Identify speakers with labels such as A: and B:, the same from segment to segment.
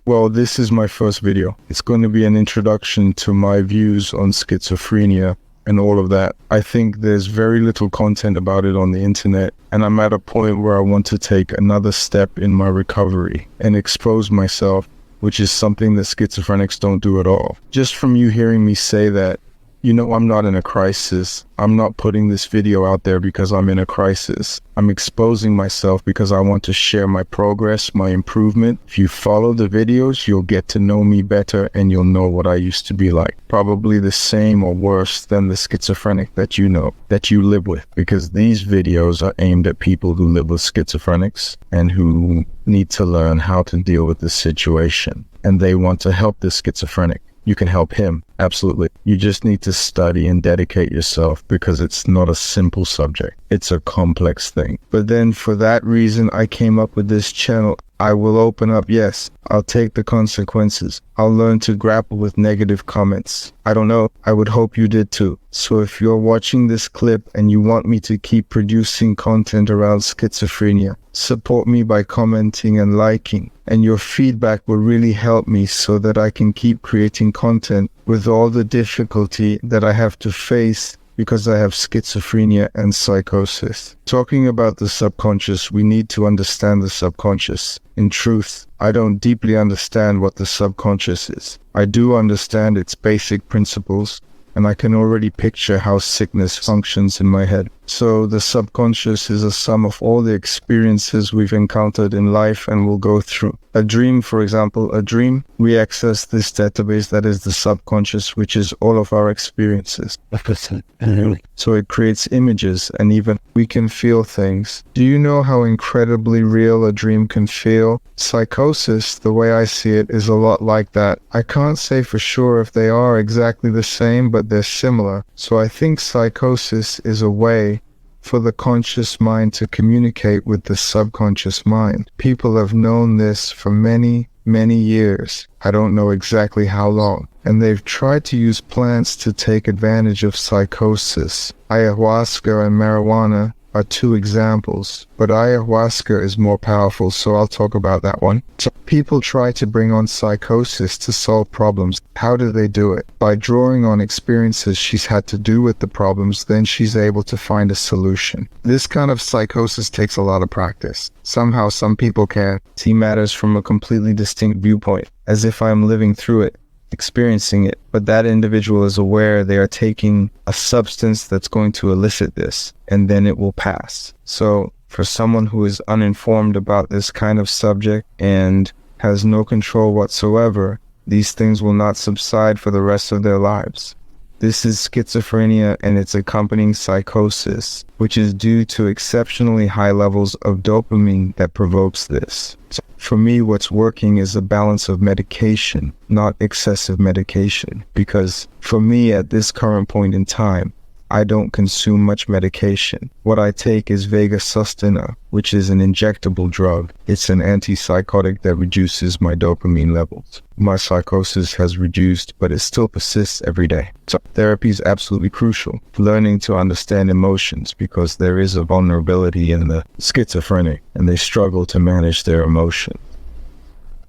A: Well, this is my first video. It's going to be an introduction to my views on schizophrenia and all of that. I think there's very little content about it on the internet, and I'm at a point where I want to take another step in my recovery and expose myself, which is something that schizophrenics don't do at all. Just from you hearing me say that, I'm not in a crisis. I'm not putting this video out there because I'm in a crisis. I'm exposing myself because I want to share my progress, my improvement. If you follow the videos, you'll get to know me better and you'll know what I used to be like. Probably the same or worse than the schizophrenic that you know, that you live with, because these videos are aimed at people who live with schizophrenics and who need to learn how to deal with this situation. And they want to help the schizophrenic. You can help him, absolutely. You just need to study and dedicate yourself because it's not a simple subject. It's a complex thing. But then for that reason, I came up with this channel. I will open up, yes, I'll take the consequences. I'll learn to grapple with negative comments. I don't know, I would hope you did too. So if you're watching this clip and you want me to keep producing content around schizophrenia, support me by commenting and liking. And your feedback will really help me so that I can keep creating content with all the difficulty that I have to face because I have schizophrenia and psychosis. Talking about the subconscious, we need to understand the subconscious. In truth, I don't deeply understand what the subconscious is. I do understand its basic principles, and I can already picture how sickness functions in my head. So the subconscious is a sum of all the experiences we've encountered in life and will go through. A dream, for example, we access this database that is the subconscious, which is all of our experiences. So it creates images, and even we can feel things. Do you know how incredibly real a dream can feel? Psychosis, the way I see it, is a lot like that. I can't say for sure if they are exactly the same, but they're similar. So I think psychosis is a way for the conscious mind to communicate with the subconscious mind. People have known this for many, many years. I don't know exactly how long. And they've tried to use plants to take advantage of psychosis. Ayahuasca and marijuana are two examples, but ayahuasca is more powerful, so I'll talk about that one. So people try to bring on psychosis to solve problems. How do they do it? By drawing on experiences she's had to do with the problems, then she's able to find a solution. This kind of psychosis takes a lot of practice. Somehow some people can see matters from a completely distinct viewpoint, as if I'm living through it, experiencing it, but that individual is aware they are taking a substance that's going to elicit this, and then it will pass. So for someone who is uninformed about this kind of subject and has no control whatsoever, these things will not subside for the rest of their lives. This is schizophrenia and its accompanying psychosis, which is due to exceptionally high levels of dopamine that provokes this. So for me, what's working is a balance of medication, not excessive medication, because for me at this current point in time, I don't consume much medication. What I take is Vega Sustina, which is an injectable drug. It's an antipsychotic that reduces my dopamine levels. My psychosis has reduced, but it still persists every day. So therapy is absolutely crucial. Learning to understand emotions, because there is a vulnerability in the schizophrenic and they struggle to manage their emotions.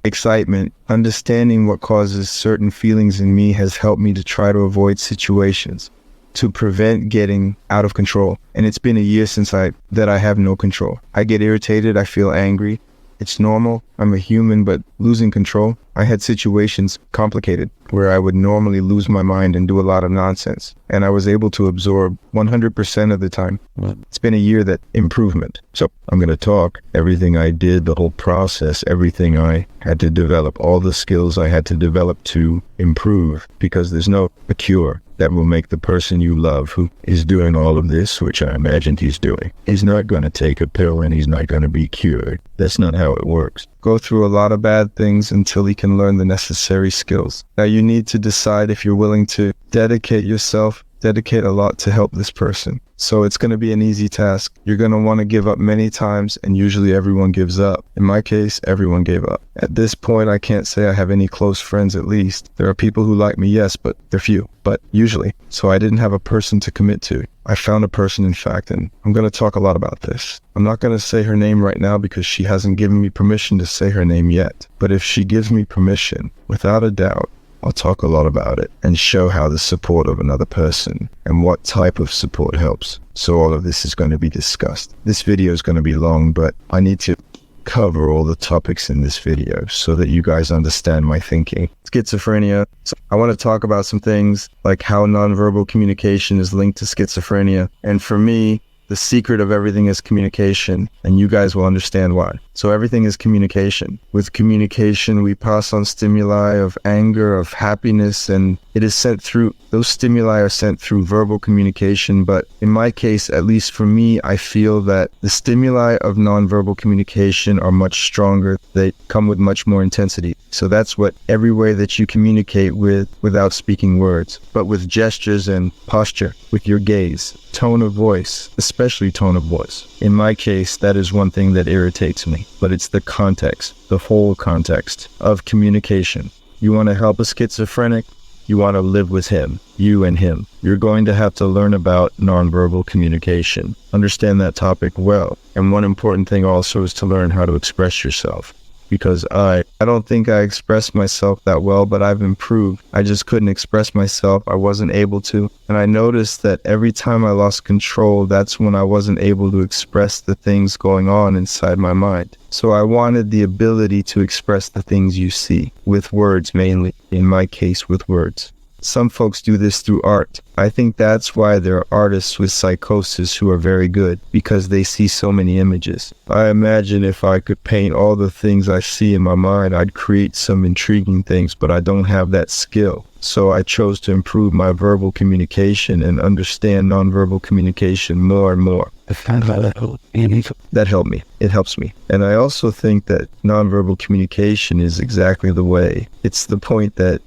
A: Excitement, understanding what causes certain feelings in me has helped me to try to avoid situations, to prevent getting out of control. And it's been a year since I have no control. I get irritated, I feel angry. It's normal, I'm a human, but losing control. I had situations complicated where I would normally lose my mind and do a lot of nonsense. And I was able to absorb 100% of the time. It's been a year that improvement. So I'm going to talk everything I did, the whole process, everything I had to develop, all the skills I had to develop to improve, because there's no cure that will make the person you love who is doing all of this, which I imagine he's doing. He's not going to take a pill and he's not going to be cured. That's not how it works. Go through a lot of bad things until he can learn the necessary skills. Now you need to decide if you're willing to dedicate yourself dedicate a lot to help this person. So it's going to be an easy task. You're going to want to give up many times, and usually everyone gives up. In my case, everyone gave up. At this point, I can't say I have any close friends, at least. There are people who like me, yes, but they're few. But usually. So I didn't have a person to commit to. I found a person, in fact, and I'm going to talk a lot about this. I'm not going to say her name right now because she hasn't given me permission to say her name yet. But if she gives me permission, without a doubt, I'll talk a lot about it and show how the support of another person and what type of support helps. So all of this is going to be discussed. This video is going to be long, but I need to cover all the topics in this video so that you guys understand my thinking. Schizophrenia. So I want to talk about some things like how nonverbal communication is linked to schizophrenia. And for me, the secret of everything is communication, and you guys will understand why. So everything is communication. With communication, we pass on stimuli of anger, of happiness, and it is sent through, those stimuli are sent through verbal communication. But in my case, at least for me, I feel that the stimuli of nonverbal communication are much stronger. They come with much more intensity. So that's what every way that you communicate without speaking words, but with gestures and posture, with your gaze, tone of voice, especially tone of voice. In my case, that is one thing that irritates me, but it's the context, the whole context of communication. You want to help a schizophrenic, you want to live with him, you and him. You're going to have to learn about nonverbal communication. Understand that topic well. And one important thing also is to learn how to express yourself. Because I don't think I expressed myself that well, but I've improved. I just couldn't express myself. I wasn't able to. And I noticed that every time I lost control, that's when I wasn't able to express the things going on inside my mind. So I wanted the ability to express the things you see, with words mainly, in my case with words. Some folks do this through art. I think that's why there are artists with psychosis who are very good, because they see so many images. I imagine if I could paint all the things I see in my mind, I'd create some intriguing things, but I don't have that skill. So I chose to improve my verbal communication and understand nonverbal communication more and more. That helped me. It helps me. And I also think that nonverbal communication is exactly the way. It's the point that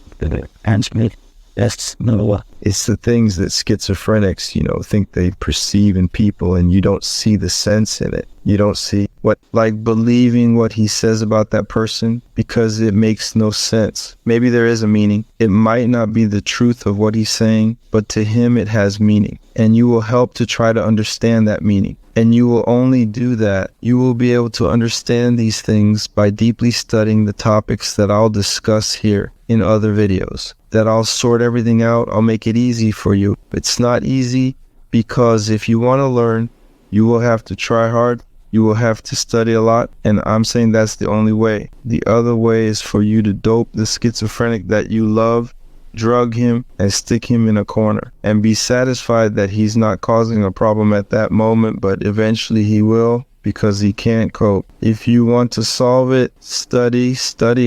A: it's the things that schizophrenics, think they perceive in people, and you don't see the sense in it. You don't see believing what he says about that person because it makes no sense. Maybe there is a meaning. It might not be the truth of what he's saying, but to him it has meaning. And you will help to try to understand that meaning. And you will only do that. You will be able to understand these things by deeply studying the topics that I'll discuss here in other videos. That I'll sort everything out. I'll make it easy for you. It's not easy because if you want to learn, you will have to try hard. You will have to study a lot. And I'm saying that's the only way. The other way is for you to dope the schizophrenic that you love, drug him, and stick him in a corner. And be satisfied that he's not causing a problem at that moment, but eventually he will because he can't cope. If you want to solve it, study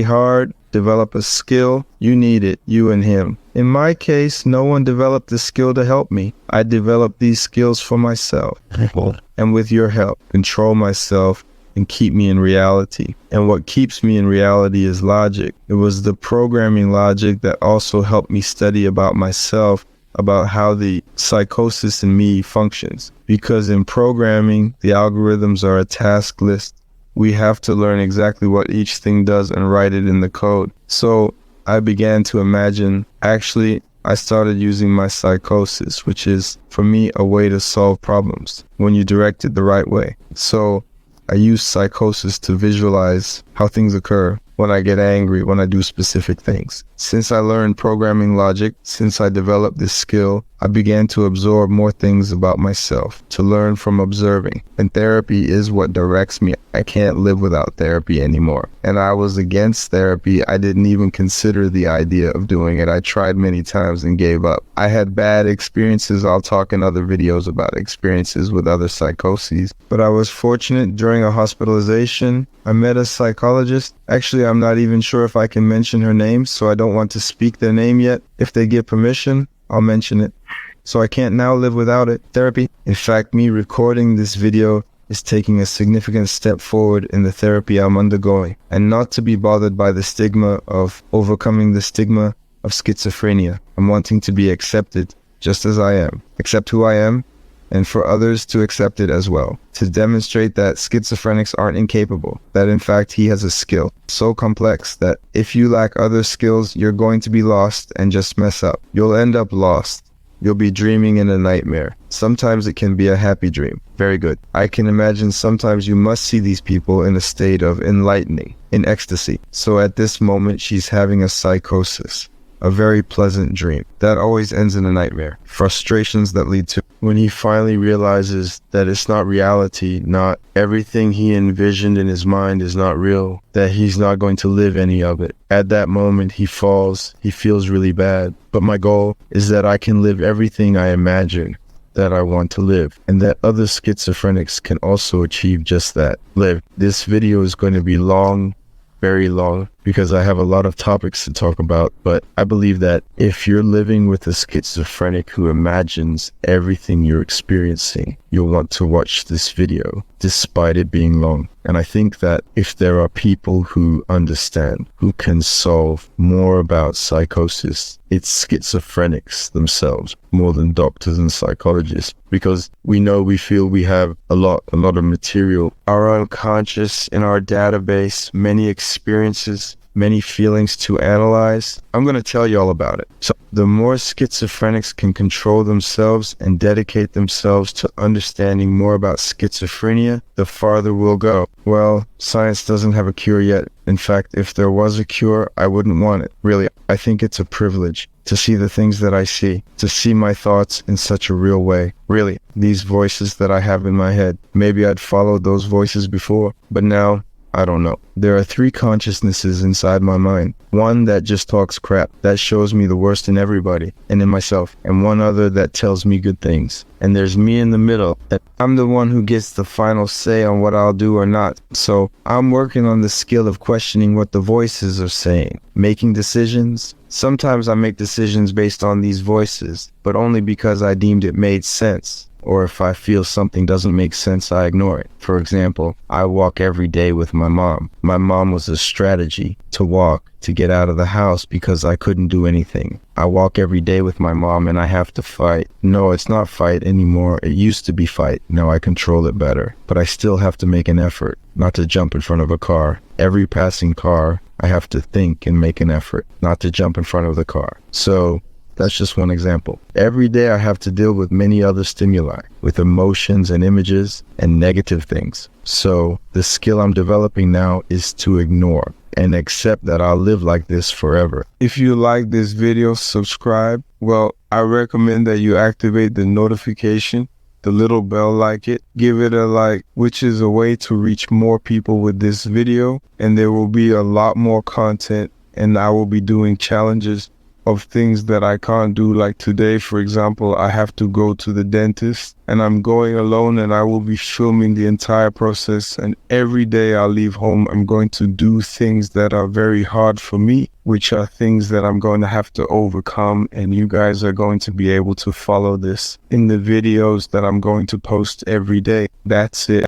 A: hard. Develop a skill. You need it, you and him. In my case, no one developed the skill to help me. I developed these skills for myself. And with your help, control myself and keep me in reality. And what keeps me in reality is logic. It was the programming logic that also helped me study about myself, about how the psychosis in me functions. Because in programming, the algorithms are a task list. We have to learn exactly what each thing does and write it in the code. So I began to imagine, I started using my psychosis, which is, for me, a way to solve problems when you direct it the right way. So I use psychosis to visualize how things occur when I get angry, when I do specific things. Since I learned programming logic, since I developed this skill, I began to absorb more things about myself, to learn from observing. And therapy is what directs me. I can't live without therapy anymore. And I was against therapy. I didn't even consider the idea of doing it. I tried many times and gave up. I had bad experiences. I'll talk in other videos about experiences with other psychoses. But I was fortunate during a hospitalization. I met a psychologist. Actually, I'm not even sure if I can mention her name, so I don't want to speak their name yet. If they give permission, I'll mention it. So I can't now live without it. Therapy. In fact, me recording this video is taking a significant step forward in the therapy I'm undergoing, and not to be bothered by the stigma of overcoming the stigma of schizophrenia. I'm wanting to be accepted
B: just as I am, accept who I am, and for others to accept it as well, to demonstrate that schizophrenics aren't incapable, that in fact he has a skill so complex that if you lack other skills, you're going to be lost and just mess up. You'll end up lost. You'll be dreaming in a nightmare. Sometimes it can be a happy dream. Very good. I can imagine sometimes you must see these people in a state of enlightening, in ecstasy. So at this moment, she's having a psychosis, a very pleasant dream. That always ends in a nightmare. Frustrations that lead to
A: when he finally realizes that it's not reality, not everything he envisioned in his mind is not real, that he's not going to live any of it. At that moment, he falls, he feels really bad. But my goal is that I can live everything I imagine that I want to live, and that other schizophrenics can also achieve just that, live. This video is going to be long, very long, because I have a lot of topics to talk about, but I believe that if you're living with a schizophrenic who imagines everything you're experiencing, you'll want to watch this video, despite it being long. And I think that if there are people who understand, who can solve more about psychosis, it's schizophrenics themselves, more than doctors and psychologists, because we feel we have a lot of material, our unconscious in our database, many experiences, many feelings to analyze. I'm going to tell you all about it. So the more schizophrenics can control themselves and dedicate themselves to understanding more about schizophrenia, the farther we'll go. Well, science doesn't have a cure yet. In fact, if there was a cure, I wouldn't want it. Really, I think it's a privilege to see the things that I see, to see my thoughts in such a real way. Really, these voices that I have in my head, maybe I'd followed those voices before, but now I don't know. There are 3 consciousnesses inside my mind. One that just talks crap, that shows me the worst in everybody and in myself, and one other that tells me good things. And there's me in the middle, that I'm the one who gets the final say on what I'll do or not. So I'm working on the skill of questioning what the voices are saying, making decisions. Sometimes I make decisions based on these voices, but only because I deemed it made sense. Or if I feel something doesn't make sense, I ignore it. For example, I walk every day with my mom. My mom was a strategy to walk, to get out of the house because I couldn't do anything. I walk every day with my mom and I have to fight. No, it's not fight anymore. It used to be fight. Now I control it better. But I still have to make an effort not to jump in front of a car. Every passing car, I have to think and make an effort not to jump in front of the car. So that's just one example. Every day I have to deal with many other stimuli, with emotions and images and negative things. So the skill I'm developing now is to ignore and accept that I'll live like this forever. If you like this video, subscribe. Well, I recommend that you activate the notification, the little bell like it. Give it a like, which is a way to reach more people with this video. And there will be a lot more content, and I will be doing challenges of things that I can't do. Like today, for example, I have to go to the dentist and I'm going alone, and I will be filming the entire process. And every day I leave home, I'm going to do things that are very hard for me, which are things that I'm going to have to overcome. And you guys are going to be able to follow this in the videos that I'm going to post every day. That's it.